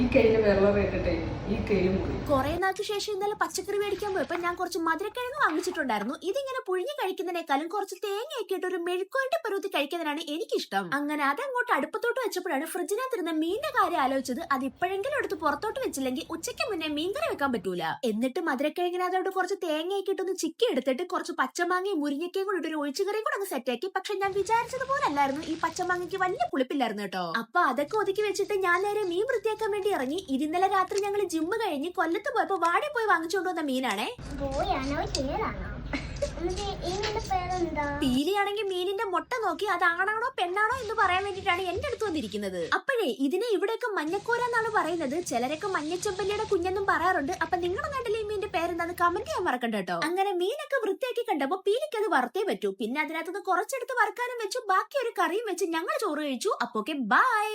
ഈ കയ്യില് വെള്ളം ഇട്ടിട്ടേ ഈ കയ്യില് മുറി. കുറെ നാൾക്ക് ശേഷം ഇന്നലെ പച്ചക്കറി മേടിക്കാൻ പോയപ്പോ ഞാൻ കുറച്ച് മധുരക്കിഴങ്ങ് വാങ്ങിച്ചിട്ടുണ്ടായിരുന്നു. ഇതിങ്ങനെ പുഴുങ്ങി കഴിക്കുന്നതിനേക്കാളും കുറച്ച് തേങ്ങയൊക്കെ ഇട്ട് ഒരു മെഴുക്കുവരട്ടി പരുവത്തി കഴിക്കുന്നതിനാണ് എനിക്കിഷ്ടം. അങ്ങനെ അതങ്ങോട്ട് അടുപ്പത്തോട്ട് വെച്ചപ്പോഴാണ് ഫ്രിഡ്ജിനകത്തിരുന്ന മീനിന്റെ കാര്യം ആലോചിച്ചത്. അത് ഇപ്പോഴെങ്കിലും എടുത്ത് പുറത്തോട്ട് വെച്ചില്ലെങ്കിൽ ഉച്ചയ്ക്ക് മുന്നേ മീൻകറി വെക്കാൻ പറ്റൂല. എന്നിട്ട് മധുരക്കിഴങ്ങിനകത്തോട്ട് കുറച്ച് തേങ്ങയൊക്കെ ഇട്ടൊന്ന് ചിക്കി എടുത്തിട്ട് കുറച്ച് പച്ചമാങ്ങയും മുരിങ്ങയ്ക്കയും കൂടി ഒരു ഒഴിച്ചുകറി കൂടെ അങ്ങ് സെറ്റാക്കി. പക്ഷെ ഞാൻ വിചാരിച്ചതുപോലെ അല്ലായിരുന്നു. ഈ പച്ചമാങ്ങയ്ക്ക് വലിയ പുളിപ്പില്ലായിരുന്നു കേട്ടോ. അപ്പൊ അതൊക്കെ ഒതുക്കി വെച്ചിട്ട് ഞാൻ നേരെ മീൻ വൃത്തിയാക്കാൻ വേണ്ടി ഇറങ്ങി. ഇന്നലെ രാത്രി ഞങ്ങൾ ജിമ്മ് കഴിഞ്ഞ് കൊല്ലത്ത് പോയപ്പോ വാടി പോയി വാങ്ങിച്ചുകൊണ്ട് വന്ന മീനാണേ. പീലിയാണെങ്കിൽ മീനിന്റെ മുട്ട നോക്കി അത് ആണാണോ പെണ്ണാണോ എന്ന് പറയാൻ വേണ്ടിട്ടാണ് എന്റെ അടുത്ത് വന്നിരിക്കുന്നത്. അപ്പോഴേ ഇതിനെ ഇവിടെയൊക്കെ മഞ്ഞക്കോര എന്നാണ് പറയുന്നത്. ചിലരൊക്കെ മഞ്ഞച്ചെമ്പല്ലിയുടെ കുഞ്ഞെന്നും പറയാറുണ്ട്. അപ്പൊ നിങ്ങളുടെ നാട്ടിലെ ഈ മീനിന്റെ പേരെന്താന്ന് കമന്റ് ചെയ്യാൻ മറക്കണ്ട കേട്ടോ. അങ്ങനെ മീനൊക്കെ വൃത്തിയാക്കി കണ്ടപ്പോ പീലിക്ക് അത് വറുത്തേ പറ്റൂ. പിന്നെ അതിനകത്തുനിന്ന് കുറച്ചെടുത്ത് വറുക്കാനും വെച്ചു. ബാക്കി ഒരു കറിയും വെച്ച് ഞങ്ങൾ ചോറ് കഴിച്ചു. അപ്പോക്കെ ബൈ.